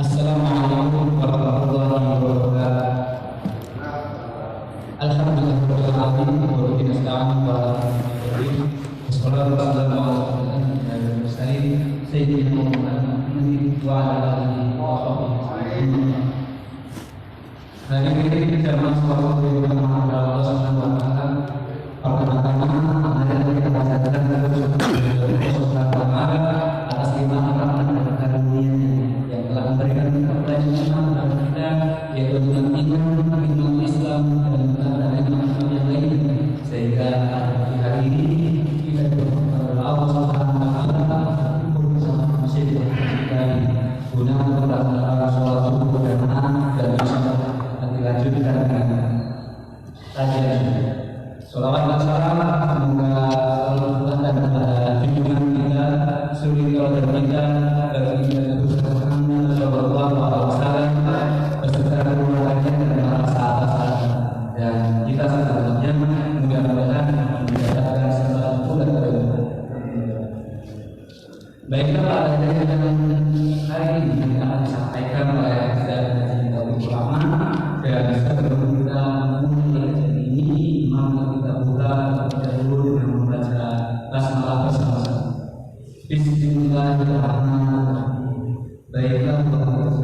Assalamualaikum warahmatullahi wabarakatuh. Alhamdulillahirabbil alamin wa bihi nasta'in wa wassalatu wassalamu ala mursalin sayyidina Muhammadin wa ala alihi wa sahbihi. Hari ini kita masuk ke dalam Allah Subhanahu wa taala. Pertama-tama ada kita bacakan atas lima rahmat dan karunia yang telah memberikan kepada kita, yaitu dengan iman Islam dan iman yang lain, sehingga di hari ini kita berdoa Allah Subhanahu wa taala bersama masjid kita guna melaksanakan sholat subuh dan bisa dilanjutkan dengan kajian. Salawat dan salam semoga selalu datang kepada junjungan kita, suri teladan kita, baginda Nabi Muhammad sallallahu alaihi wasallam beserta keluarganya dan para sahabat. Dan kita selanjutnya mudah-mudahan mendapatkan sesuatu bulan berikutnya. Baiklah, pada kesempatan hari ini akan disampaikan oleh Ustaz Ulama dan sebelum kita memulai ini, maka kita buka dahulu dengan membaca basmalah bersama-sama. Bismillahirrahmanirrahim. Baiklah,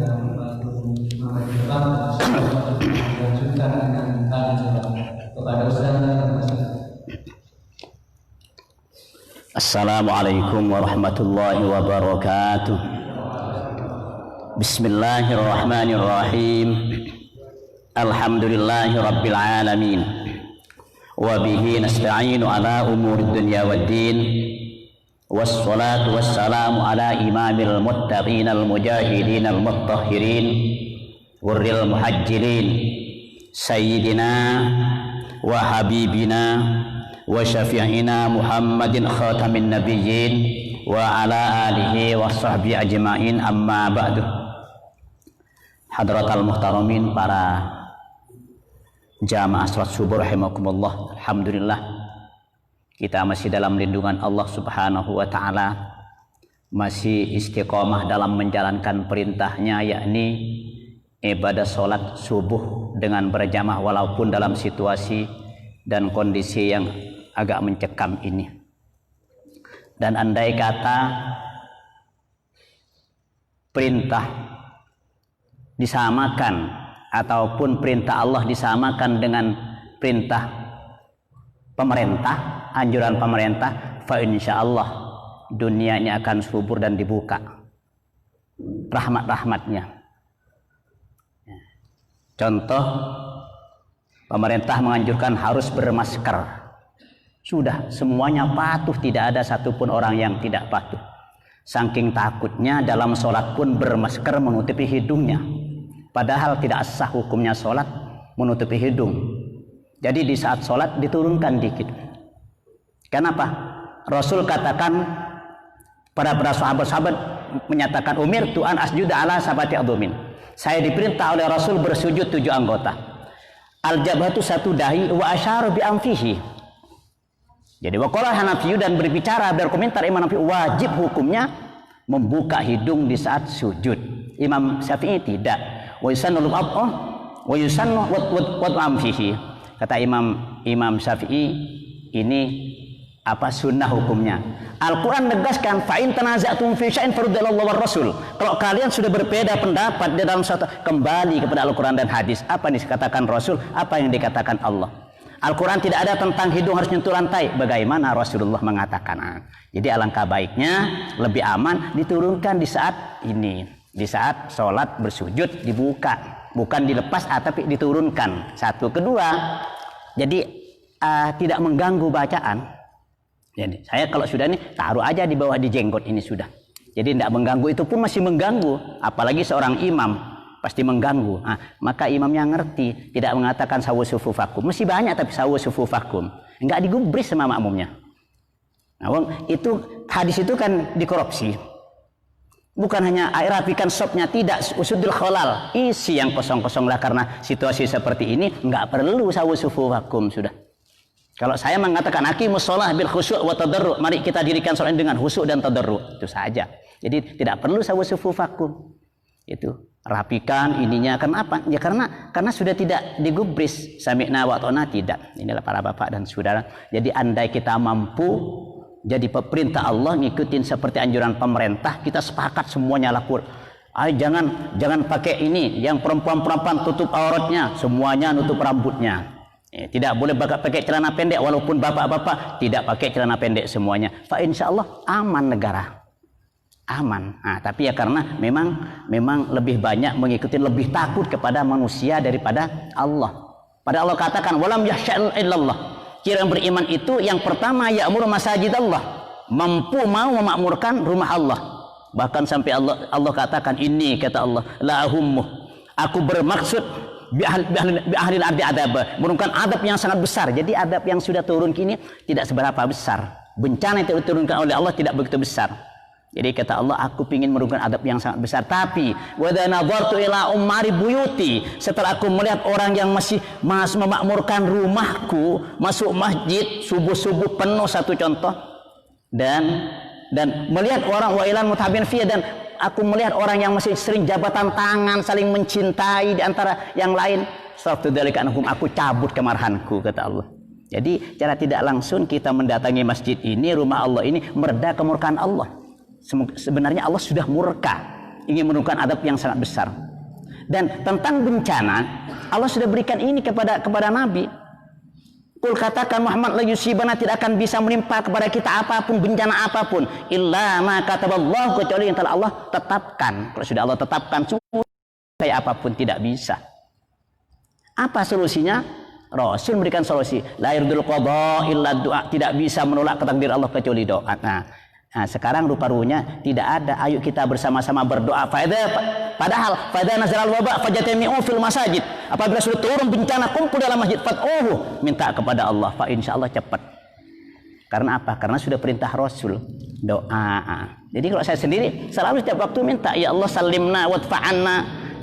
yang maka kita lanjutkan dengan kajian kepada Ustaz. Assalamualaikum warahmatullahi wabarakatuh. Bismillahirrahmanirrahim. Alhamdulillahi rabbil alamin. Wa bihi nasta'inu ala umuri dunya waddin. Wassalatu wassalamu ala imamil muttaqin al-mujahidin al-mutahhirin wurril muhajjirin sayyidina wa habibina wa syafi'ina Muhammadin khatamin nabiyyin wa ala alihi wa sahbihi ajma'in, amma ba'du. Hadratal muhtaramin, para jamaah salat subuh rahimakumullah. Alhamdulillah kita masih dalam lindungan Allah Subhanahu wa taala, masih istiqomah dalam menjalankan perintahnya, yakni ibadah salat subuh dengan berjamaah walaupun dalam situasi dan kondisi yang agak mencekam ini. Dan andai kata perintah disamakan ataupun perintah Allah disamakan dengan perintah pemerintah, anjuran pemerintah, fa insyaallah dunia ini akan subur dan dibuka rahmat-rahmatnya. Contoh, pemerintah menganjurkan harus bermasker. Sudah semuanya patuh, tidak ada satupun orang yang tidak patuh. Saking takutnya dalam sholat pun bermasker menutupi hidungnya. Padahal tidak sah hukumnya sholat menutupi hidung. Jadi di saat sholat diturunkan dikit. Kenapa? Rasul katakan, para sahabat-sahabat menyatakan, umirtu an asjuda ala sabati adhumin. Saya diperintah oleh Rasul bersujud 7 anggota. Al-jabhatu satu dahi wa asyara bi amfihi. Jadi waqala Hanafi, dan berbicara berkomentar Imam Hanafi, wajib hukumnya membuka hidung di saat sujud. Imam Syafi'i tidak. Wa yusannu al-ab'ah wa yusannu wa amfihi. Kata Imam Syafi'i, ini apa sunnah hukumnya. Al-Quran menegaskan, fa in tanaza'tum fi syai'in farudduhu ila Allah war Rasul. Kalau kalian sudah berbeda pendapat di dalam suatu, kembali kepada Al-Quran dan hadis. Apa yang dikatakan Rasul, apa yang dikatakan Allah. Al-Quran tidak ada tentang hidung harus nyentuh lantai. Bagaimana Rasulullah mengatakan. Jadi alangkah baiknya, lebih aman diturunkan di saat ini. Di saat sholat bersujud dibuka. Bukan dilepas, tapi diturunkan. Satu. Kedua, jadi tidak mengganggu bacaan. Jadi saya kalau sudah ini, taruh aja di bawah di jenggot ini sudah. Jadi tidak mengganggu, itu pun masih mengganggu. Apalagi seorang imam. Pasti mengganggu. Maka imamnya ngerti, tidak mengatakan sawu sufufakum. Masih banyak tapi sawu sufufakum. Enggak digubris sama makmumnya. Nah, itu hadis itu kan dikorupsi. Bukan hanya rapikan sopnya, tidak, usudul kholal, isi yang kosong-kosong lah. Karena situasi seperti ini enggak perlu sawu sufufakum sudah. Kalau saya mengatakan aqimus shalah bil khusyuk wa tadarru, mari kita dirikan salat dengan khusyuk dan tadarru, itu saja. Jadi tidak perlu sawu sufufakum. Itu rapikan ininya. Karena apa? Ya karena sudah tidak digubris. Sami'na wa ata'na, tidak. Inilah para bapak dan saudara. Jadi andai kita mampu jadi perintah Allah ngikutin seperti anjuran pemerintah, kita sepakat semuanya laku. Jangan pakai ini, yang perempuan tutup auratnya, semuanya nutup rambutnya. Tidak boleh pakai celana pendek, walaupun bapak-bapak tidak pakai celana pendek semuanya. Fa insyaallah aman negara. Aman. Nah, tapi ya karena memang lebih banyak mengikuti, lebih takut kepada manusia daripada Allah. Pada Allah katakan walam yakhsha illallah. Kira yang beriman itu yang pertama ya'muru masajid Allah, mampu mau memakmurkan rumah Allah. Bahkan sampai Allah katakan ini, kata Allah, la ahummu, aku bermaksud bi ahlil ardi adab, menurunkan adab yang sangat besar. Jadi adab yang sudah turun kini tidak seberapa besar. Bencana yang diturunkan oleh Allah tidak begitu besar. Jadi kata Allah, aku ingin menurunkan adab yang sangat besar. Tapi wa nadartu ila ummari buyuti, setelah aku melihat orang yang masih memakmurkan rumahku, masuk masjid subuh-subuh penuh, satu contoh, dan melihat orang wa ilal mutahabin fi, dan aku melihat orang yang masih sering jabatan tangan, saling mencintai di antara yang lain, aku cabut kemarahanku, kata Allah. Jadi cara tidak langsung kita mendatangi masjid ini, rumah Allah ini, mereda kemurkaan Allah. Sebenarnya Allah sudah murka, ingin menurunkan adab yang sangat besar. Dan tentang bencana, Allah sudah berikan ini kepada Nabi. Kul, katakan Muhammad, la yusibana, tidak akan bisa menimpa kepada kita apapun, bencana apapun, illa ma kataballahu, kecuali yang telah Allah tetapkan. Kalau sudah Allah tetapkan, kayak apapun tidak bisa. Apa solusinya? Rasul memberikan solusi. La yurdul qada illa doa, tidak bisa menolak takdir Allah kecuali doa. Nah, sekarang rupa-rupanya tidak ada. Ayo kita bersama-sama berdoa. Padahal pada nazar al-waba fajatami'u fil masajid. Apabila sudah turun bencana, kumpul dalam masjid, fad'uhu, minta kepada Allah, fa insyaallah cepat. Karena apa? Karena sudah perintah Rasul, doa. Jadi kalau saya sendiri selalu setiap waktu minta, ya Allah salimna wadfa'anna,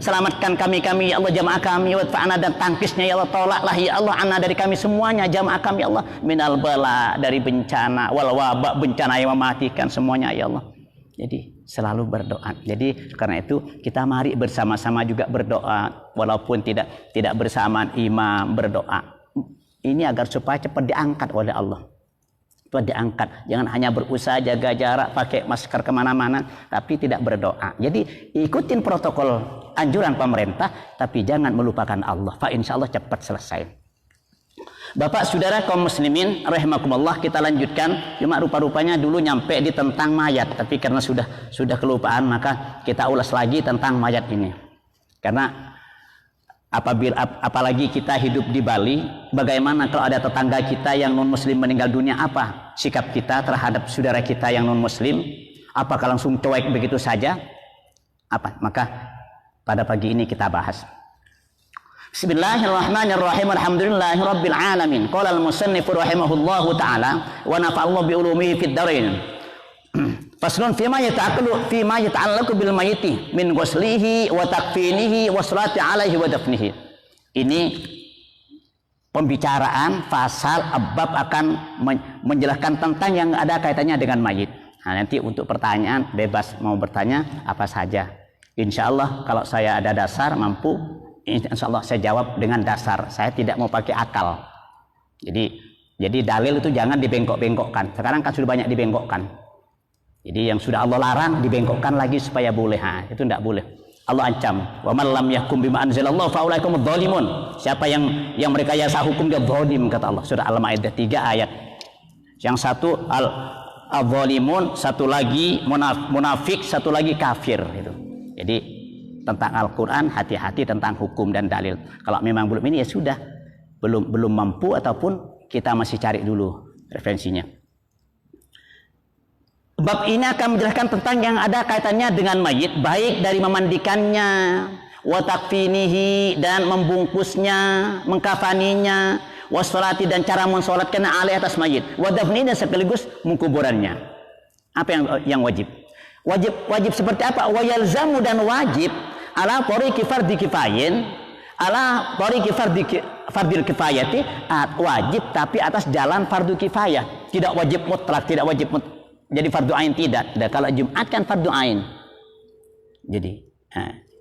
selamatkan kami, ya Allah, jamaah kami, wadfa'ana, dan tangkisnya ya Allah, tolaklah ya Allah anna, dari kami semuanya, jamaah kami ya Allah, minal bala, dari bencana, wal wabak, bencana yang mematikan semuanya ya Allah. Jadi selalu berdoa. Jadi karena itu kita mari bersama-sama juga berdoa, walaupun tidak bersamaan imam berdoa. Ini agar supaya cepat diangkat oleh Allah. Cepat diangkat. Jangan hanya berusaha jaga jarak, pakai masker kemana-mana, tapi tidak berdoa. Jadi ikutin protokol anjuran pemerintah, tapi jangan melupakan Allah. Fa insyaallah cepat selesai. Bapak saudara kaum muslimin rahimakumullah, kita lanjutkan. Cuma rupa-rupanya dulu nyampe di tentang mayat, tapi karena sudah kelupaan, maka kita ulas lagi tentang mayat ini. Karena apalagi kita hidup di Bali, bagaimana kalau ada tetangga kita yang non muslim meninggal dunia, apa sikap kita terhadap saudara kita yang non muslim? Apakah langsung cuek begitu saja? Apa? Maka pada pagi ini kita bahas. Bismillahirrahmanirrahim. Alhamdulillahirabbil alamin. Qala al-musannif rahimahullahu taala wa nafa'allahu bi ulumihi fid dharain. Faslun fima yata'allaqu bil mayyiti min ghuslihi wa takfinihi wa salati alaihi wa dafnihi. Ini pembicaraan pasal bab akan menjelaskan tentang yang ada kaitannya dengan mayit. Nah, nanti untuk pertanyaan bebas mau bertanya apa saja. Insyaallah kalau saya ada dasar mampu, insyaallah saya jawab dengan dasar. Saya tidak mau pakai akal. Jadi dalil itu jangan dibengkok-bengkokkan. Sekarang kan sudah banyak dibengkokkan. Jadi yang sudah Allah larang dibengkokkan lagi supaya boleh. Itu tidak boleh. Allah ancam, wa man lam yahkum bima anzalallahu fa ulaika humudz zalimun. Siapa yang merekayasa hukum, dia zalim, kata Allah. Surah Al-Maidah 3 ayat. Yang satu al-zalimun, satu lagi munafik, satu lagi kafir itu. Jadi tentang Al-Qur'an hati-hati tentang hukum dan dalil. Kalau memang belum ini ya sudah, belum mampu ataupun kita masih cari dulu referensinya. Bab ini akan menjelaskan tentang yang ada kaitannya dengan mayit, baik dari memandikannya, wa takfinihi, dan membungkusnya, mengkafaninya, wassalati, dan cara mensolatkan alaihi atas mayit, wa dafni, dan sekaligus mengkuburannya. Apa yang wajib? Wajib seperti apa? Wa yalzamu, dan wajib ala tariqi fardhi kifayin, ala tariqi fardil kifayati, wajib tapi atas jalan fardu kifayah. Tidak wajib mutlak, tidak wajib mutlak. Jadi fardu ain tidak. Kalau Jumat kan fardu ain.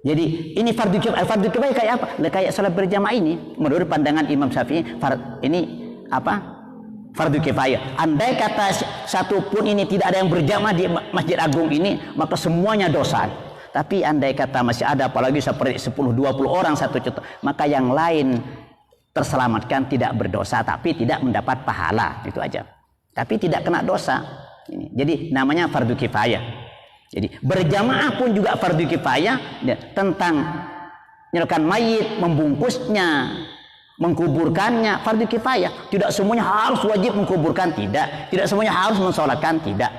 Jadi ini fardu kifayah kayak apa? Kayak salat berjamaah ini menurut pandangan Imam Syafi'i ini apa? Fardu kifayah. Andai kata satu pun ini tidak ada yang berjamaah di Masjid Agung ini, maka semuanya dosa. Tapi andai kata masih ada, apalagi seperti 10-20 orang satu contoh, maka yang lain terselamatkan, tidak berdosa tapi tidak mendapat pahala, itu aja. Tapi tidak kena dosa. Jadi namanya fardu kifayah. Jadi berjamaah pun juga fardu kifayah tentang menyalakan mayit, membungkusnya, mengkuburkannya, fardu kifayah. Tidak semuanya harus wajib mengkuburkan, tidak. Tidak semuanya harus mensolatkan, tidak.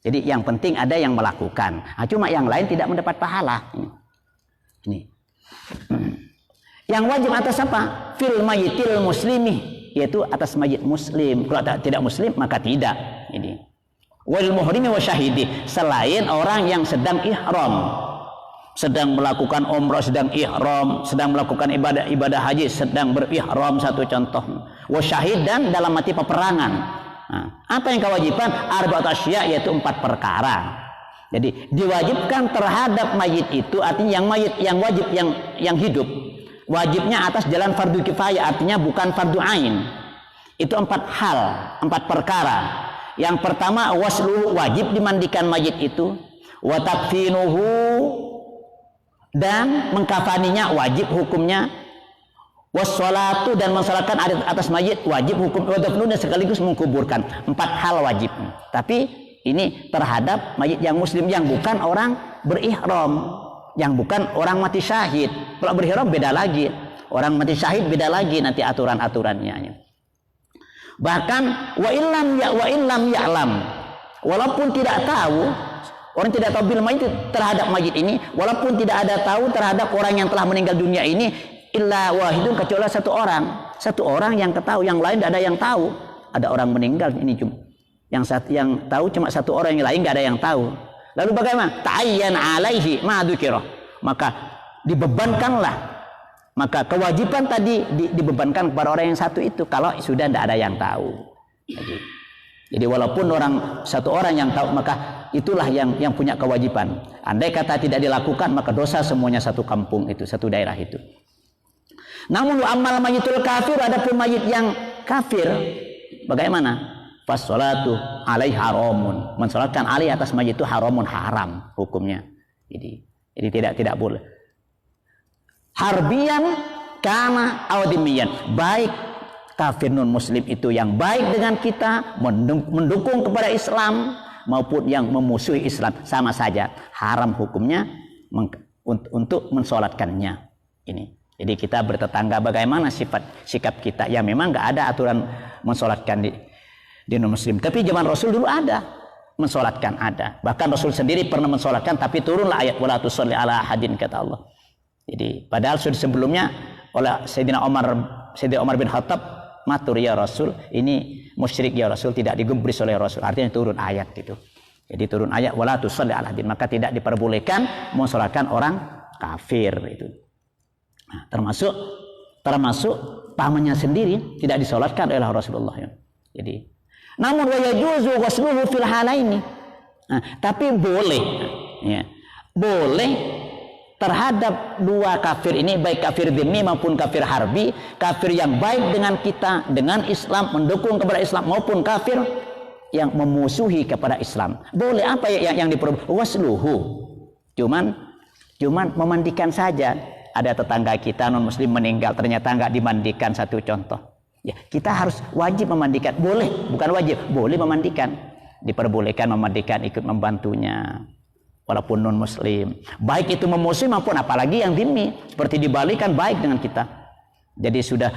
Jadi yang penting ada yang melakukan. Cuma yang lain tidak mendapat pahala. Ini. Yang wajib atas apa? Fil mayitil muslimi, yaitu atas mayit muslim. Kalau tidak muslim maka tidak. Ini. Wal muhrimi wa syahidi, selain orang yang sedang ihram, sedang melakukan umrah, sedang ihram, sedang melakukan ibadah haji, sedang berihram, satu contoh. Wa syahid, dan dalam mati peperangan. Nah, apa yang kewajiban? Arba'at asya, yaitu 4 perkara. Jadi diwajibkan terhadap mayit itu, artinya yang mayit, yang wajib, yang hidup, wajibnya atas jalan fardu kifayah, artinya bukan fardu ain. Itu 4 hal, 4 perkara. Yang pertama, wasluhu, wajib dimandikan mayit itu, wa takfinuhu, dan mengkafaninya wajib hukumnya, wassalatu, dan mensalatkan atas mayit wajib hukum, wa dafnuhu, sekaligus mengkuburkan. 4 hal wajib. Tapi ini terhadap mayit yang muslim, yang bukan orang berihram, yang bukan orang mati syahid. Kalau berihram beda lagi, orang mati syahid beda lagi nanti aturan-aturannya. Bahkan wa illam ya'lam, walaupun tidak tahu, orang tidak tahu bil mayit, terhadap mayit ini, walaupun tidak ada tahu terhadap orang yang telah meninggal dunia ini, illa wahidun, kecuali satu orang yang ketahui, yang lain tidak ada yang tahu. Ada orang meninggal ini cuma yang tahu cuma satu orang, yang lain tidak ada yang tahu. Lalu bagaimana? Ta'ayyan alaihi ma dzukira, maka dibebankanlah, maka kewajiban tadi dibebankan kepada orang yang satu itu kalau sudah tidak ada yang tahu. Jadi walaupun satu orang yang tahu, maka itulah yang punya kewajiban. Andai kata tidak dilakukan, maka dosa semuanya satu kampung itu, satu daerah itu. Namun amal mayitul kafir, adapun mayit yang kafir, bagaimana? Fassalatu alaihi haramun, mensalatkan alaihi atas mayit itu haramun, haram hukumnya. Jadi tidak boleh. Harbian kana audimian, baik kafir non muslim itu yang baik dengan kita, mendukung kepada Islam, maupun yang memusuhi Islam, sama saja haram hukumnya untuk mensolatkannya. Ini. Jadi kita bertetangga, bagaimana sikap kita? Ya memang nggak ada aturan mensolatkan di non muslim, tapi zaman Rasul dulu ada mensolatkan, ada. Bahkan Rasul sendiri pernah mensolatkan, tapi turunlah ayat wala tusalli ala ahadin, kata Allah. Jadi padahal sudah sebelumnya oleh Sayyidina Umar bin Khattab matur, ya Rasul, ini musyrik ya Rasul, tidak digubris oleh Rasul. Artinya turun ayat itu. Jadi turun ayat wala tusalli ala ahadin, maka tidak diperbolehkan mensolatkan orang kafir itu. Nah, termasuk pamannya sendiri tidak disolatkan oleh Rasulullah. Jadi namun wa yajuzu ghusluhu fil halaini. Nah, tapi boleh, ya. Boleh terhadap dua kafir ini, baik kafir dhimmi maupun kafir harbi, kafir yang baik dengan kita, dengan Islam, mendukung kepada Islam, maupun kafir yang memusuhi kepada Islam. Boleh apa yang diperbolehkan? Wasluhu. Cuman memandikan saja. Ada tetangga kita non muslim meninggal, ternyata nggak dimandikan, satu contoh. Ya, kita harus wajib memandikan. Boleh, bukan wajib, boleh memandikan. Diperbolehkan memandikan, ikut membantunya. Walaupun non muslim, baik itu memusuhi maupun apalagi yang dhimmi, seperti di Bali kan baik dengan kita. Jadi sudah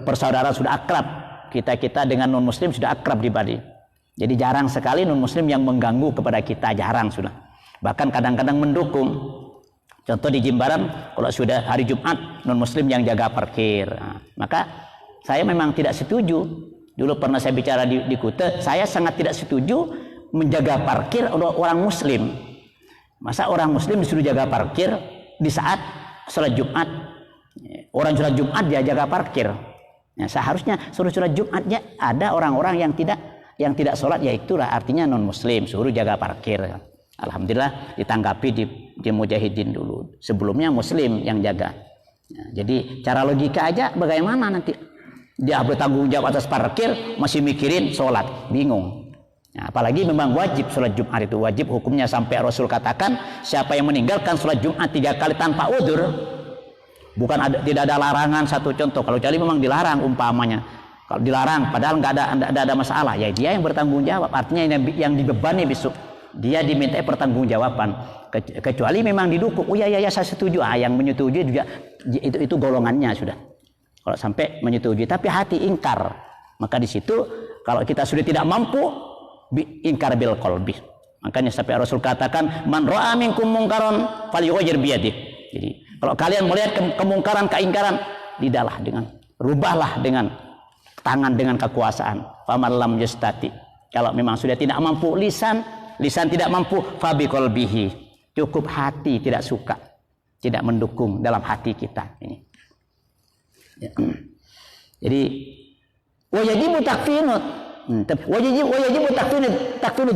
bersaudara, sudah akrab. Kita dengan non muslim sudah akrab di Bali. Jadi jarang sekali non muslim yang mengganggu kepada kita, jarang sudah. Bahkan kadang-kadang mendukung. Contoh di Jimbaran, kalau sudah hari Jumat, non muslim yang jaga parkir. Nah, maka saya memang tidak setuju. Dulu pernah saya bicara di Kuta, saya sangat tidak setuju menjaga parkir orang muslim. Masa orang muslim disuruh jaga parkir di saat sholat Jumat? Orang sholat Jumat dia jaga parkir. Ya, seharusnya sholat Jumatnya ada orang-orang yang tidak sholat, ya itulah artinya non muslim, suruh jaga parkir. Alhamdulillah ditanggapi di mujahidin dulu. Sebelumnya muslim yang jaga. Jadi cara logika aja bagaimana nanti dia bertanggung jawab atas parkir masih mikirin sholat, bingung. Apalagi memang wajib sholat Jumat itu wajib hukumnya sampai Rasul katakan siapa yang meninggalkan sholat Jumat 3 kali tanpa udzur, tidak ada larangan. Satu contoh, kalau kecuali memang dilarang umpamanya, kalau dilarang padahal nggak ada masalah, ya dia yang bertanggung jawab. Artinya yang dibebani besok dia diminta pertanggungjawaban, kecuali memang didukung. Oh ya saya setuju. Yang menyetujui juga itu golongannya sudah. Kalau sampai menyetujui tapi hati ingkar, maka di situ kalau kita sudah tidak mampu ingkar bil qalbi. Makanya sampai Rasul katakan man ra'a minkum munkaran falyughayyir biyadihi. Jadi kalau kalian melihat kemungkaran, keingkaran, rubahlah dengan tangan, dengan kekuasaan. Faman lam yastati. Kalau memang sudah tidak mampu lisan tidak mampu, fa bi qalbihi. Cukup hati tidak suka, tidak mendukung dalam hati kita ini. Jadi wajibu takfinut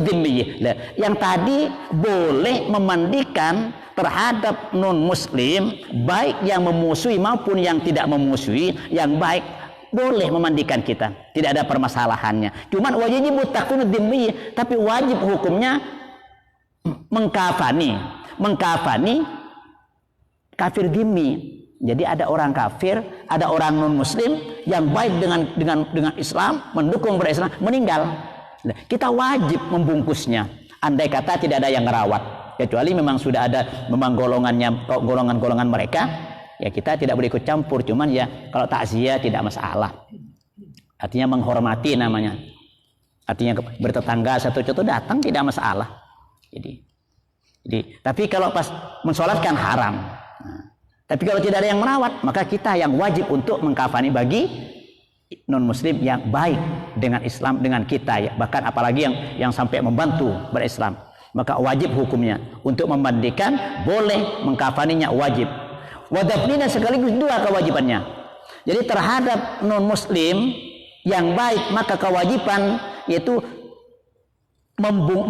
dhimmi. Yang tadi boleh memandikan terhadap non muslim, baik yang memusuhi maupun yang tidak memusuhi, yang baik boleh memandikan kita, tidak ada permasalahannya. Cuman wajibu takfinut dhimmi, tapi wajib hukumnya mengkafani kafir dhimmi. Jadi ada orang kafir, ada orang non muslim yang baik dengan Islam, mendukung berislam, meninggal. Kita wajib membungkusnya. Andai kata tidak ada yang merawat, kecuali memang sudah ada memang golongan mereka, ya kita tidak boleh ikut campur. Cuman ya kalau takziah tidak masalah. Artinya menghormati namanya. Artinya bertetangga satu contoh datang tidak masalah. Jadi tapi kalau pas mensolatkan haram. Tapi kalau tidak ada yang merawat, maka kita yang wajib untuk mengkafani bagi non muslim yang baik dengan Islam, dengan kita ya. Bahkan apalagi yang sampai membantu berislam, maka wajib hukumnya untuk memandikan, boleh mengkafaninya wajib. Wadafnina sekaligus dua kewajibannya. Jadi terhadap non muslim yang baik, maka kewajiban yaitu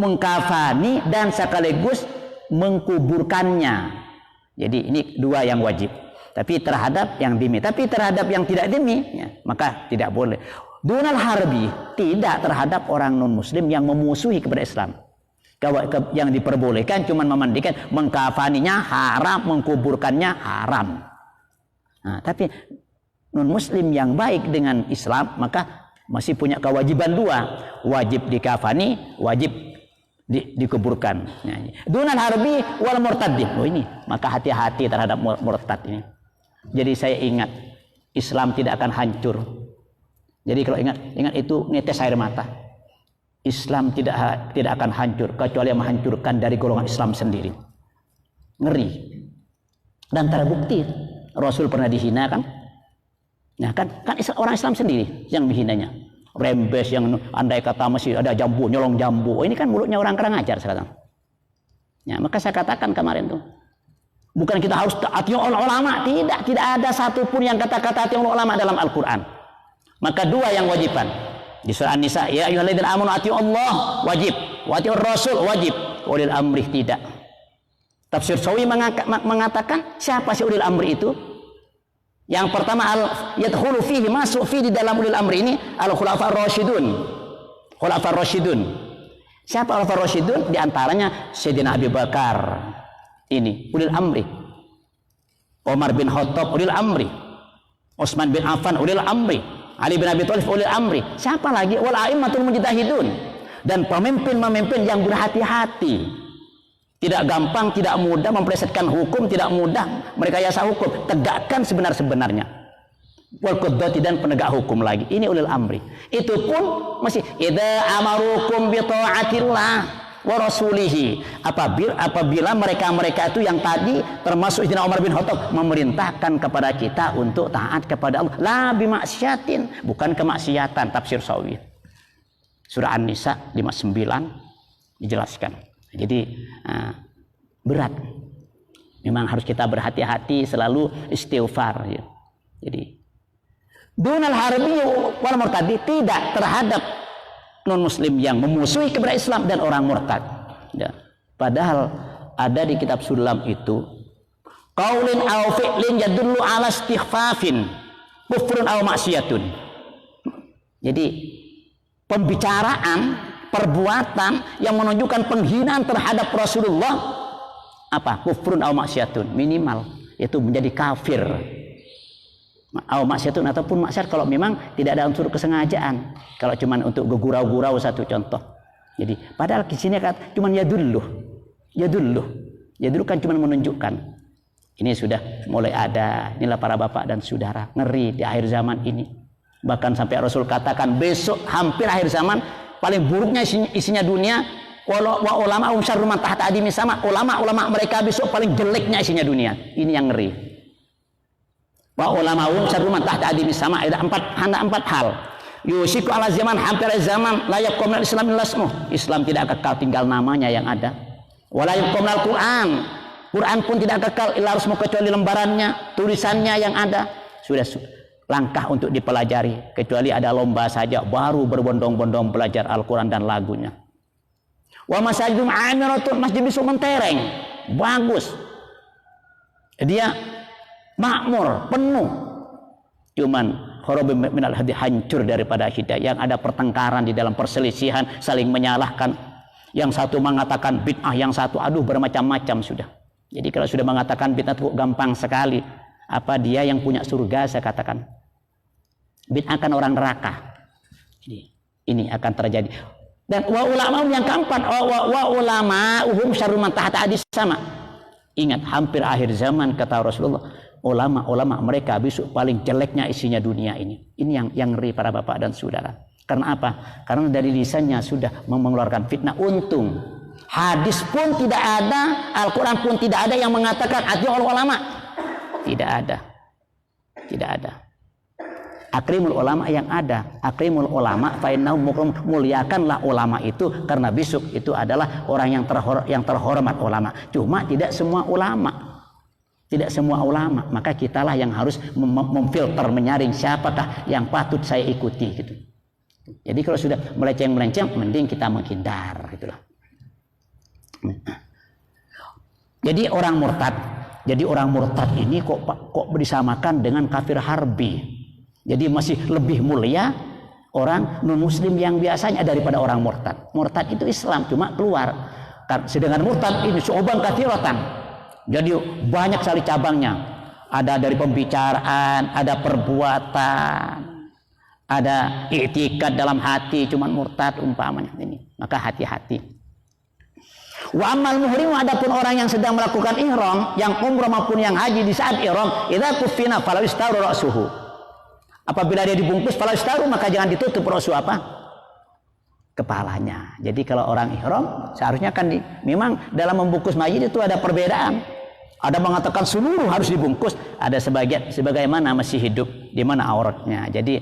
mengkafani dan sekaligus mengkuburkannya. Jadi ini dua yang wajib. Tapi terhadap yang dimi, tapi terhadap yang tidak dimi, ya, maka tidak boleh. Dunal harbi, tidak terhadap orang non muslim yang memusuhi kepada Islam. Yang diperbolehkan cuma memandikan, mengkafaninya haram, mengkuburkannya haram. Nah, tapi non muslim yang baik dengan Islam maka masih punya kewajiban dua, wajib dikafani, wajib dikuburkan. Dunal harbi wal murtadin. Oh ini, maka hati-hati terhadap murtad ini. Jadi saya ingat Islam tidak akan hancur. Jadi kalau ingat itu netes air mata. Islam tidak akan hancur kecuali yang menghancurkan dari golongan Islam sendiri. Ngeri. Dan terbukti Rasul pernah dihina kan? Nah kan orang Islam sendiri yang menghinanya. Rembes yang andai kata masih ada jambu, nyolong jambu. Oh, ini kan mulutnya orang kurang ajar sekarang. Ya, maka saya katakan kemarin tuh, bukan kita harus taati ulama, tidak ada satupun yang kata-kata taati ulama dalam Al-Qur'an. Maka dua yang wajiban. Di surah An-Nisa, ya ayyuhalladzina amanu atiu Allah wajib, wa atiur rasul wajib, ulil amri tidak. Tafsir Sawi mengatakan siapa sih ulil amri itu? Yang pertama yadkhulu fihi, masuk fihi di dalam ulil amri ini al-khulafa ar-rasyidun. Khulafa ar-rasyidun. Siapa khulafa ar-rasyidun? Di antaranya Sayyidina Abu Bakar. Ini ulil amri. Umar bin Khattab ulil amri. Utsman bin Affan ulil amri. Ali bin Abi Thalib ulil amri. Siapa lagi? Wal a'immatul mujtahidun. Dan pemimpin-pemimpin yang berhati-hati. Tidak gampang, tidak mudah memplesetkan hukum, tidak mudah merekayasa hukum. Tegakkan sebenar-sebenarnya. Wal quddati, dan penegak hukum lagi. Ini ulil amri. Itu pun masih idza amarukum bi taatillah wa rasulihi. Apabila mereka itu yang tadi termasuk Sayyidina Umar bin Khattab memerintahkan kepada kita untuk taat kepada Allah, la bi maksiatin, bukan kemaksiatan. Tafsir Sawi. Surah An-Nisa 59 dijelaskan. Jadi berat. Memang harus kita berhati-hati, selalu istighfar. Ya. Jadi dunal harbi wal murtadi, tidak terhadap non muslim yang memusuhi kepada Islam dan orang murtad. Ya. Padahal ada di kitab Sulam itu qaulin aw fi'lin yadullu ala istighfafin kufrun aw maksiyatun. Jadi pembicaraan, perbuatan yang menunjukkan penghinaan terhadap Rasulullah apa? Kufrun aw maksiyatun, minimal itu menjadi kafir. Aw maksiyatun ataupun maksiat kalau memang tidak ada unsur kesengajaan. Kalau cuman untuk gurau-gurau satu contoh. Jadi padahal di sini kata cuman yadullu kan cuman menunjukkan. Ini sudah mulai ada. Inilah para bapak dan saudara, ngeri di akhir zaman ini. Bahkan sampai Rasul katakan besok hampir akhir zaman paling buruknya isinya dunia. Wa ulama syarrun man tahta adimi sama. Ulama mereka besok paling jeleknya isinya dunia. Ini yang ngeri. Wa ulama syarrun man tahta adimi sama. Ada empat hal. Yusiku ala zaman hampir zaman layak komnal Islam ilasmu. Islam tidak kekal, tinggal namanya yang ada. Walayuk komnal Quran pun tidak kekal illa harus kecuali lembarannya, tulisannya yang ada. Sudah langkah untuk dipelajari. Kecuali ada lomba saja baru berbondong-bondong belajar Al-Quran dan lagunya. Wa masajidum amiratun, masjid besok mentereng, bagus. Dia makmur, penuh. Cuman kharabi minal hadi, hancur daripada hidayah. Yang ada pertengkaran di dalam perselisihan, saling menyalahkan. Yang satu mengatakan bid'ah, yang satu aduh bermacam-macam sudah. Jadi kalau sudah mengatakan bid'ah itu gampang sekali. Apa dia yang punya surga saya katakan. Bid'ah kan orang neraka. Jadi ini akan terjadi. Dan wa ulama yang keempat, wa ulama syarrun man tahta adis sama. Ingat hampir akhir zaman kata Rasulullah, ulama mereka besok paling jeleknya isinya dunia ini. Ini yang ngeri para bapak dan saudara. Karena apa? Karena dari lisannya sudah mengeluarkan fitnah. Untung hadis pun tidak ada, Al-Quran pun tidak ada yang mengatakan atii'ul ulama. Tidak ada. Akrimul ulama yang ada. Akrimul ulama fa innahu mukram, muliakanlah ulama itu karena besok itu adalah orang yang terhormat ulama. Cuma tidak semua ulama. Tidak semua ulama, maka kitalah yang harus memfilter, menyaring siapakah yang patut saya ikuti gitu. Jadi kalau sudah melenceng, mending kita menghindar gitulah. Jadi orang murtad ini kok disamakan dengan kafir harbi. Jadi masih lebih mulia orang non muslim yang biasanya daripada orang murtad. Murtad itu Islam cuma keluar. Sedangkan murtad ini syu'ban katsiratan. Jadi banyak sekali cabangnya. Ada dari pembicaraan, ada perbuatan, ada i'tikad dalam hati, cuman murtad umpamanya ini. Maka hati-hati. Wa amal muhrim, adapun orang yang sedang melakukan ihram, yang umrah maupun yang haji di saat ihram, idza kufina fala yastaru ra'suhu. Apabila dia dibungkus fala yastaru, maka jangan ditutup ra'su apa? Kepalanya. Jadi kalau orang ihram seharusnya kan memang dalam membungkus mayit itu ada perbedaan. Ada mengatakan seluruh harus dibungkus, ada sebagaimana masih hidup di mana auratnya. Jadi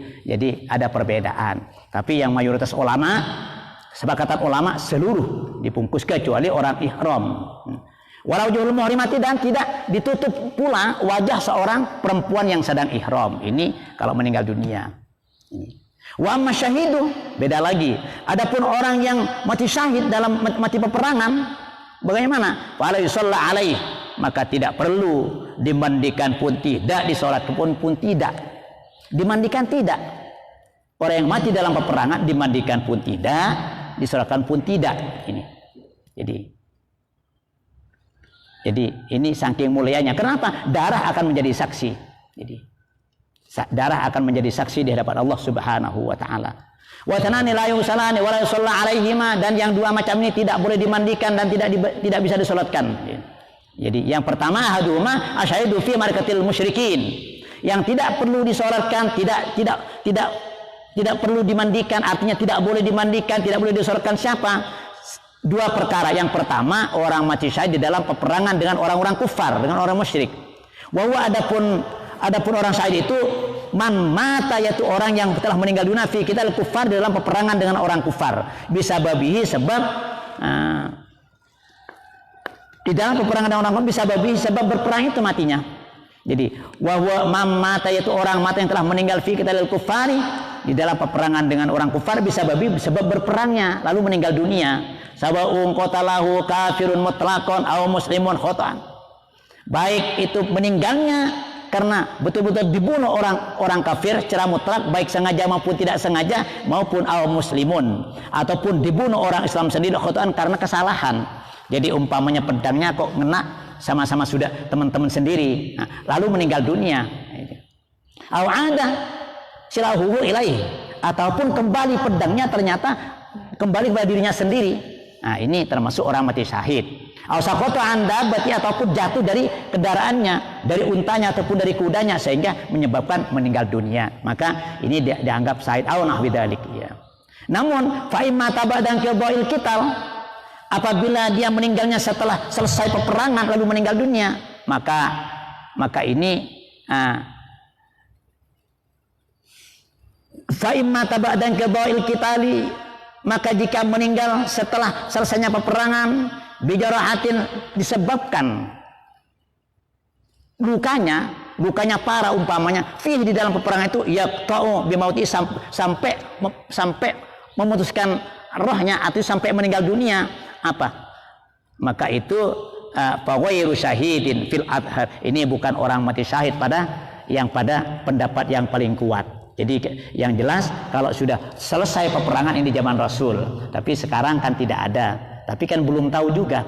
ada perbedaan. Tapi yang mayoritas ulama, sepakatan ulama seluruh dibungkus kecuali orang ihram. Walau juhul muhrimati, dan tidak ditutup pula wajah seorang perempuan yang sedang ihram. Ini kalau meninggal dunia. Ini. Wa amma syahidu, beda lagi. Adapun orang yang mati syahid dalam mati peperangan, bagaimana? Fala yusalla alaih, maka tidak perlu dimandikan pun tidak, disolat pun tidak. Dimandikan tidak. Orang yang mati dalam peperangan dimandikan pun tidak, disolatkan pun tidak. Ini. Jadi ini saking mulianya. Kenapa? Darah akan menjadi saksi. Jadi darah akan menjadi saksi di hadapan Allah Subhanahu wa taala. Wa tanani la yusalani wa la yusalla alaihima, dan yang dua macam ini tidak boleh dimandikan dan tidak bisa disolatkan. Jadi yang pertama haduma asyhadu fi markatil musyrikin, yang tidak perlu disolatkan, tidak perlu dimandikan, artinya tidak boleh dimandikan, tidak boleh disolatkan siapa? Dua perkara. Yang pertama, orang mati syahid di dalam peperangan dengan orang-orang kufar, dengan orang musyrik. Bahwa adapun orang syahid itu man mata, yaitu orang yang telah meninggal dunia fi kita kufar, dalam peperangan dengan orang kufar. Bisa babihi, sebab di dalam peperangan dengan orang kufar, bisa babihi, sebab berperang itu matinya. Jadi wahwa man mata, yaitu orang mata yang telah meninggal fi kita kufari, di dalam peperangan dengan orang kufar, bisa babi sebab berperangnya lalu meninggal dunia. Sawaun qatalahu kafirun mutlaqan aw muslimun khotan. Baik itu meninggalnya karena betul-betul dibunuh orang kafir secara mutlak, baik sengaja maupun tidak sengaja, maupun aw muslimun, ataupun dibunuh orang Islam sendiri khotan karena kesalahan. Jadi umpamanya pedangnya kok ngena sama-sama sudah teman-teman sendiri, lalu meninggal dunia. Aw ada silahu ilaih, ataupun kembali pedangnya ternyata kembali kepada dirinya sendiri. Nah, ini termasuk orang mati syahid. Ausaqatu anda berarti ataupun jatuh dari kendaraannya, dari untanya ataupun dari kudanya sehingga menyebabkan meninggal dunia. Maka ini dianggap syahid au nahwi dzalik ya. Namun fa imma tabadan qidail qital, apabila dia meninggalnya setelah selesai peperangan lalu meninggal dunia, maka ini fa imma tabadan qidail qitali, maka jika meninggal setelah selesainya peperangan bijarahatin disebabkan lukanya parah umpamanya di dalam peperangan itu ya tau bimauti sampai memutuskan rohnya atau sampai meninggal dunia maka itu fawairu syahidin fil adhar, ini bukan orang mati syahid pada pendapat yang paling kuat. Jadi yang jelas kalau sudah selesai peperangan ini zaman Rasul, tapi sekarang kan tidak ada, tapi kan belum tahu juga.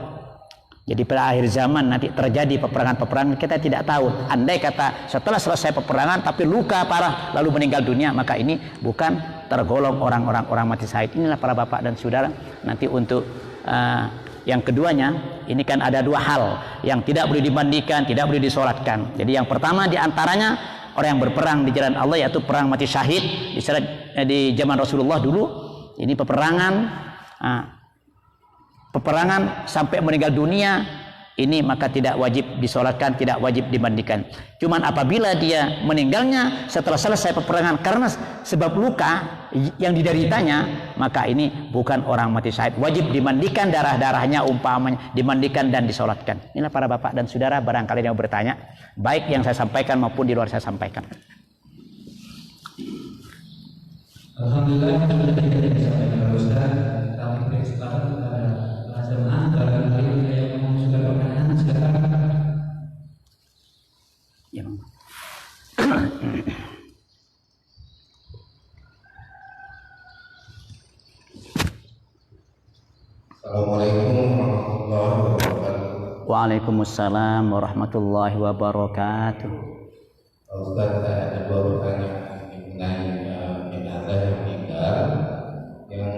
Jadi pada akhir zaman nanti terjadi peperangan kita tidak tahu. Andai kata setelah selesai peperangan tapi luka parah lalu meninggal dunia, maka ini bukan tergolong orang mati syahid. Inilah para bapak dan saudara, nanti untuk yang keduanya ini kan ada dua hal yang tidak boleh dimandikan, tidak boleh disolatkan. Jadi yang pertama diantaranya orang yang berperang di jalan Allah, yaitu perang mati syahid di zaman Rasulullah dulu. Ini peperangan sampai meninggal dunia, ini maka tidak wajib disolatkan, tidak wajib dimandikan. Cuman apabila dia meninggalnya setelah selesai peperangan karena sebab luka yang dideritanya, maka ini bukan orang mati syahid, wajib dimandikan darah-darahnya umpamanya, dimandikan dan disolatkan. Inilah para bapak dan saudara barangkali yang bertanya, baik yang saya sampaikan maupun di luar saya sampaikan. Alhamdulillah sudah kita disampaikan oleh Ustaz. Kami beri kesempatan kepada jemaah barangkali yang mengajukan pertanyaan silakan. Ya, Assalamualaikum warahmatullahi wabarakatuh. Waalaikumsalam warahmatullahi wabarakatuh. Ustaz, saya ada dua pertanyaan mengenai jenazah yang meninggal, yang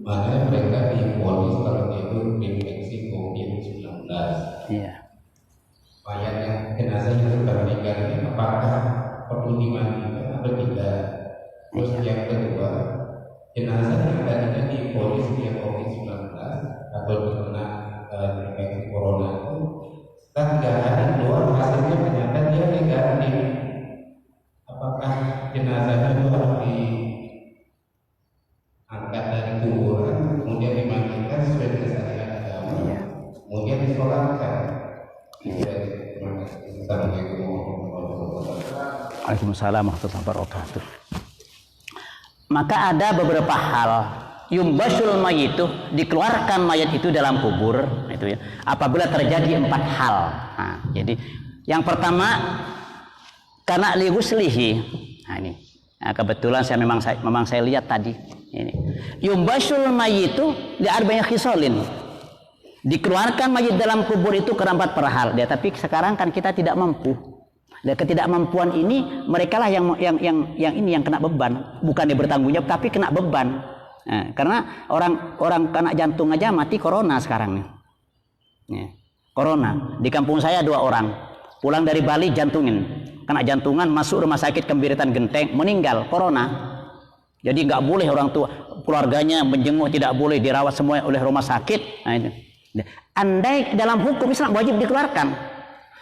mana mereka divonis kalau dia itu infeksi COVID-19. Iya. Mayat yang jenazah yang sudah meninggal ini apakah perlu dimandikan atau tidak? Terus yang kedua, jenazah yang tadinya divonis dia COVID-19 atau terkena infeksi corona itu setelah 3 hari keluar hasilnya ternyata dia negatif. Apakah jenazahnya itu harus diangkat dari kuburan, kemudian dimandikan sesuai dengan syariat agama, kemudian disolatkan? Terima kasih. Assalamualaikum warahmatullahi wabarakatuh. Waalaikumsalam warahmatullahi wabarakatuh. Maka ada beberapa hal. Yumbasul mayitu, dikeluarkan mayat itu dalam kubur itu ya. Apabila terjadi 4 hal. Nah, jadi yang pertama karena lighuslihi. Nah ini. Nah, kebetulan memang saya lihat tadi ini. Yumbasul mayitu li arba'in khisalin. Dikeluarkan mayat dalam kubur itu karena 4 hal. Ya, tapi sekarang kan kita tidak mampu. Dan ketidakmampuan ini mereka lah yang kena beban, bukan dia bertanggung jawab tapi kena beban. Nah, karena orang kena jantung aja mati corona sekarang nih. Ya, corona. Di kampung saya 2 orang pulang dari Bali jantungin, kena jantungan, masuk rumah sakit Kembiritan Genteng, meninggal corona. Jadi nggak boleh orang tua keluarganya menjenguk, tidak boleh dirawat semua oleh rumah sakit. Nah, itu. Andai dalam hukum Islam wajib dikeluarkan.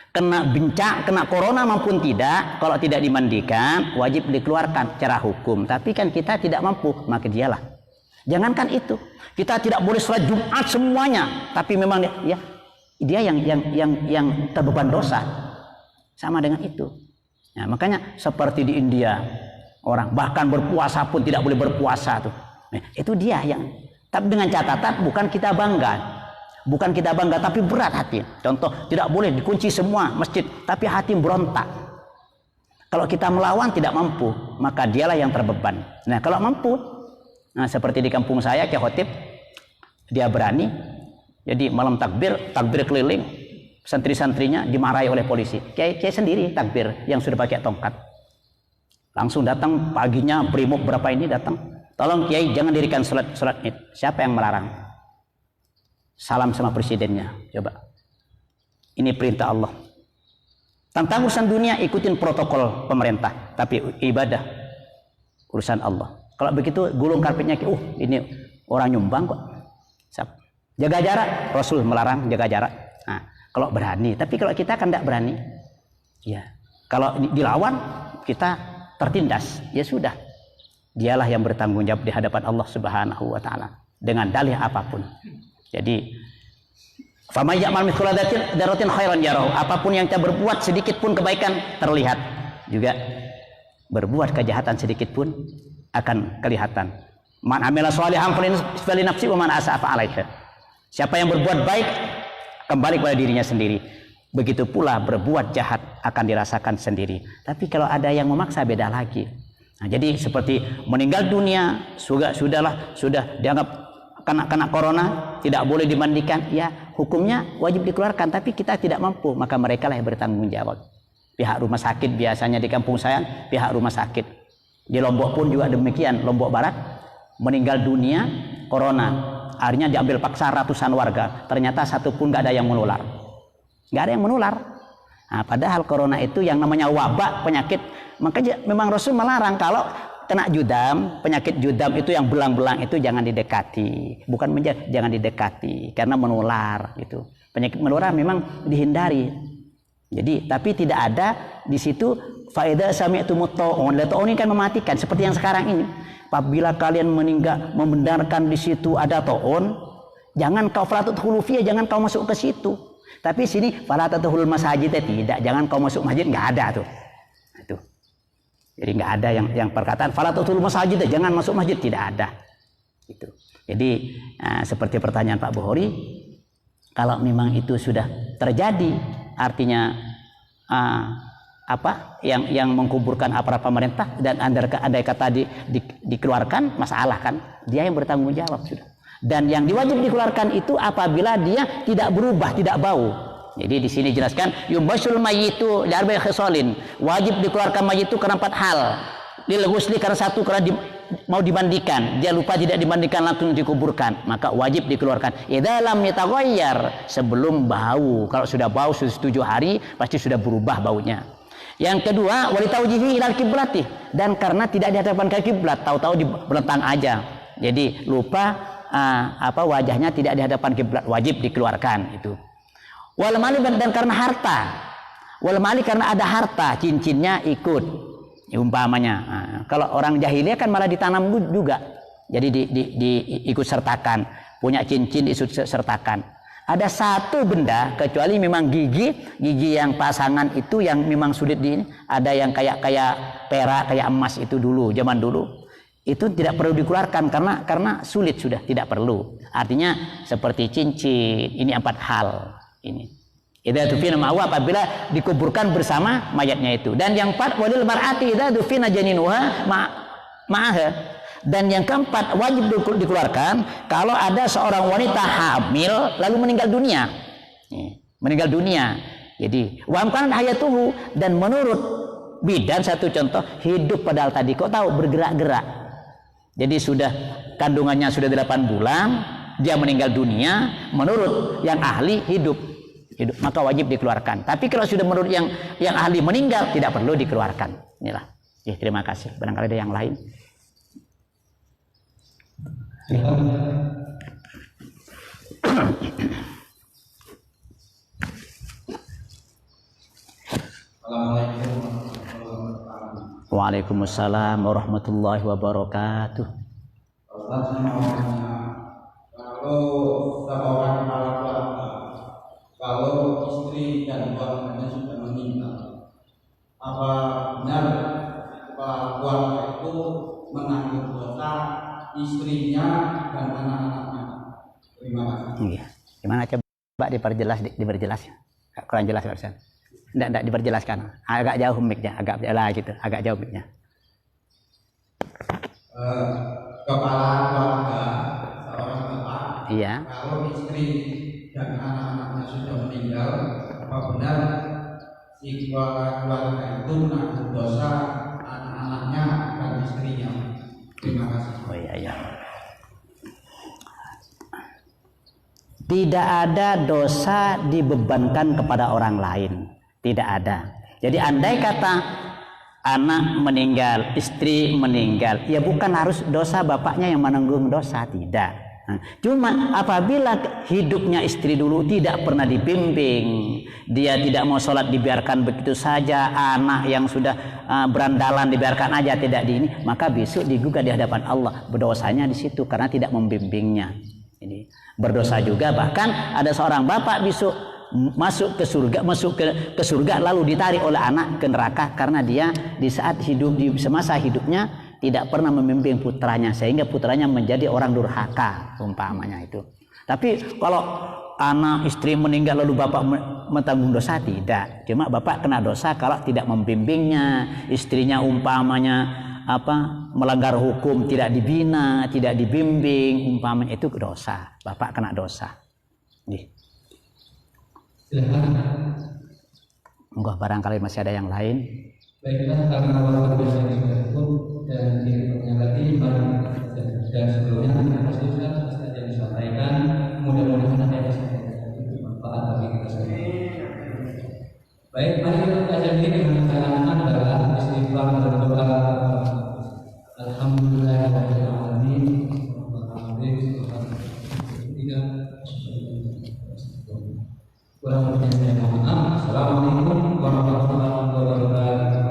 Kena bencak, kena corona maupun tidak, kalau tidak dimandikan wajib dikeluarkan secara hukum. Tapi kan kita tidak mampu, maka dialah. Jangankan itu, kita tidak boleh sholat Jumat semuanya, tapi memang dia yang terbeban dosa, sama dengan itu. Nah, makanya seperti di India, orang bahkan berpuasa pun tidak boleh berpuasa tuh. Nah, itu dia yang Tapi dengan catatan bukan kita bangga, tapi berat hati. Contoh, tidak boleh dikunci semua masjid, tapi hati berontak. Kalau kita melawan tidak mampu, maka dialah yang terbeban. Nah, kalau mampu, nah seperti di kampung saya, Kiai Khotib, dia berani. Jadi malam takbir keliling, santri-santrinya dimarahi oleh polisi. Kiai sendiri takbir yang sudah pakai tongkat. Langsung datang paginya, brimob berapa ini datang. Tolong Kiai jangan dirikan sholat Id. Siapa yang melarang? Salam sama presidennya. Coba. Ini perintah Allah. Tentang urusan dunia ikutin protokol pemerintah, tapi ibadah urusan Allah. Kalau begitu gulung karpetnya, ini orang nyumbang kok. Jaga jarak, Rasul melarang jaga jarak. Nah, kalau berani, tapi kalau kita kan tidak berani. Ya. Kalau dilawan kita tertindas, ya sudah. Dialah yang bertanggung jawab di hadapan Allah Subhanahu wa taala dengan dalih apapun. Jadi faman ya'mal mithqala dzarratin khairan yarahu. Apapun yang kita berbuat sedikit pun kebaikan terlihat. Juga berbuat kejahatan sedikit pun akan kelihatan. Man amila sholihan fali nafsi wa man asa'a fa 'alaiha. Siapa yang berbuat baik kembali kepada dirinya sendiri. Begitu pula berbuat jahat akan dirasakan sendiri. Tapi kalau ada yang memaksa beda lagi. Nah, jadi seperti meninggal dunia sudah dianggap kena corona, tidak boleh dimandikan, ya hukumnya wajib dikeluarkan, tapi kita tidak mampu, maka mereka lah yang bertanggung jawab. Pihak rumah sakit biasanya di kampung saya, pihak rumah sakit. Di Lombok pun juga demikian, Lombok Barat meninggal dunia corona, akhirnya diambil paksa ratusan warga, ternyata satu pun nggak ada yang menular, Nah, padahal corona itu yang namanya wabak penyakit, makanya memang Rasul melarang kalau kena judam, penyakit judam itu yang belang-belang itu jangan didekati, jangan didekati karena menular gitu. Penyakit menular memang dihindari. Jadi tapi tidak ada di situ faedah sami'tumut ta'un. Ta'un ini kan mematikan seperti yang sekarang ini. Apabila kalian membenarkan di situ ada ta'un, jangan kau falatut hulufiyah, jangan kau masuk ke situ. Tapi sini falatatul masajid tidak, jangan kau masuk masjid, nggak ada tuh. Itu. Jadi nggak ada yang perkataan falatatul masajid jangan masuk masjid, tidak ada. Itu. Jadi seperti pertanyaan Pak Bukhari, kalau memang itu sudah terjadi, artinya yang mengkuburkan aparat pemerintah dan andai kata dikeluarkan, masalah kan, dia yang bertanggung jawab sudah. Dan yang diwajib dikeluarkan itu apabila dia tidak berubah, tidak bau. Jadi di sini jelaskan yubasul mayyitu li'arba'i khisalin. Wajib dikeluarkan mayit itu karena 4 hal. Lil ghusli karena 1 karena mau dimandikan, dia lupa tidak dimandikan langsung dikuburkan, maka wajib dikeluarkan. Idza lam yataghayyar, sebelum bau. Kalau sudah bau sudah 7 hari pasti sudah berubah baunya. Yang kedua, walitaujihi ilal kiblati, dan karena tidak dihadapkan ke kiblat, tahu-tahu belentang aja. Jadi lupa wajahnya tidak dihadapkan kiblat, wajib dikeluarkan itu. Wal mali, dan karena harta. Wal mali karena ada harta, cincinnya ikut. Umpamanya, kalau orang jahiliyah kan malah ditanam juga. Jadi diikut sertakan, punya cincin diikut sertakan. Ada satu benda kecuali memang gigi yang pasangan itu yang memang sulit ada yang kayak perak, kayak emas itu dulu, zaman dulu. Itu tidak perlu dikeluarkan karena sulit sudah, tidak perlu. Artinya seperti cincin, ini 4 hal ini. Idza dufina ma'ahu, apabila dikuburkan bersama mayatnya itu. Dan yang 4, walil mar'ati idza dufina janinuha ma'aha. Dan yang keempat, wajib dikeluarkan kalau ada seorang wanita hamil lalu meninggal dunia. Meninggal dunia. Jadi wa amkan hayatuhu, dan menurut bidan satu contoh hidup padahal tadi kok tahu bergerak-gerak. Jadi sudah kandungannya sudah 8 bulan, dia meninggal dunia, menurut yang ahli hidup, maka wajib dikeluarkan. Tapi kalau sudah menurut yang ahli meninggal, tidak perlu dikeluarkan. Inilah. Terima kasih. Barangkali ada yang lain. Waalaikumsalam warahmatullahi wabarakatuh. Kalau istri dan keluarganya sudah meninggal, apa benar keluarga itu menanggung dosa istrinya dan anak-anak Terima kasih. Iya. Gimana coba diperjelas ya. Kurang jelas barusan. Enggak diperjelaskan. Agak jauh mic-nya, agak lah gitu, agak jauh mic-nya. Kepala keluarga seorang bapak, Iya. kalau istri dan anak-anaknya sudah meninggal, apa benar si keluarga itu menanggung dosa anak-anaknya dan istrinya? Terima kasih. Oh iya. Tidak ada dosa dibebankan kepada orang lain. Tidak ada. Jadi andai kata anak meninggal, istri meninggal, ya bukan harus dosa bapaknya yang menanggung dosa, tidak. Cuma apabila hidupnya istri dulu tidak pernah dibimbing, dia tidak mau sholat dibiarkan begitu saja, anak yang sudah berandalan dibiarkan aja tidak ini, maka besok digugat di hadapan Allah. Berdosanya di situ karena tidak membimbingnya. Ini berdosa juga, bahkan ada seorang bapak besok masuk ke surga lalu ditarik oleh anak ke neraka karena dia di saat hidup di semasa hidupnya tidak pernah membimbing putranya sehingga putranya menjadi orang durhaka umpamanya itu. Tapi kalau anak istri meninggal lalu bapak menanggung dosa, tidak. Cuma bapak kena dosa kalau tidak membimbingnya, istrinya umpamanya melanggar hukum, tidak dibina, tidak dibimbing, umpamanya itu dosa. Bapak kena dosa. Nih. Silakan. Enggak, barangkali masih ada yang lain. Baiklah, karena waktu yang sudah cukup dan berikutnya lagi dan sebelumnya terima kasih Ustaz yang disampaikan. Mudah-mudahan ada yang disampaikan itu bermanfaat bagi kita semua. Baik, mari kita kaji dengan cara adalah istighfar dan doa. Alhamdulillahirabbil alamin. Kurang lebihnya mohon maaf. Assalamualaikum warahmatullahi wabarakatuh.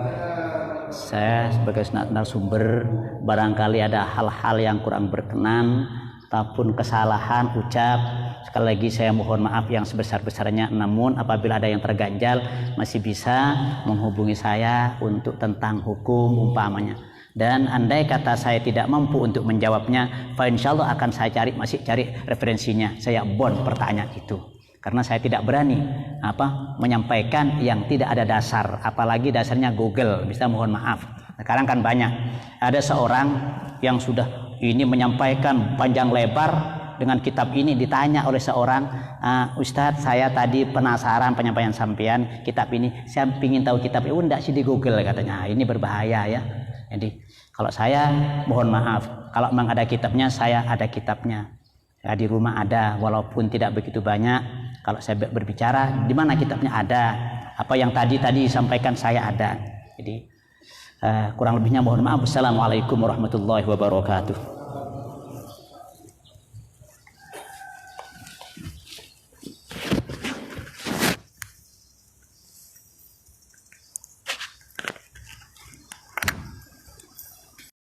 Saya sebagai narasumber barangkali ada hal-hal yang kurang berkenan ataupun kesalahan ucap, sekali lagi saya mohon maaf yang sebesar-besarnya. Namun apabila ada yang terganjal masih bisa menghubungi saya untuk tentang hukum umpamanya. Dan andai kata saya tidak mampu untuk menjawabnya, insyaallah akan saya masih cari referensinya. Saya bond pertanyaan itu. Karena saya tidak berani menyampaikan yang tidak ada dasar, apalagi dasarnya Google, bisa mohon maaf. Sekarang kan banyak. Ada seorang yang sudah ini menyampaikan panjang lebar dengan kitab ini, ditanya oleh seorang, Ustadz saya tadi penasaran penyampaian sampean kitab ini, saya ingin tahu kitab itu enggak sih di Google katanya. Ini berbahaya ya. Jadi kalau saya mohon maaf, kalau memang ada kitabnya, saya ada kitabnya. Ya, di rumah ada, walaupun tidak begitu banyak. Kalau saya berbicara, di mana kitabnya ada, apa yang tadi disampaikan saya ada. Jadi kurang lebihnya mohon maaf. Assalamualaikum warahmatullahi wabarakatuh.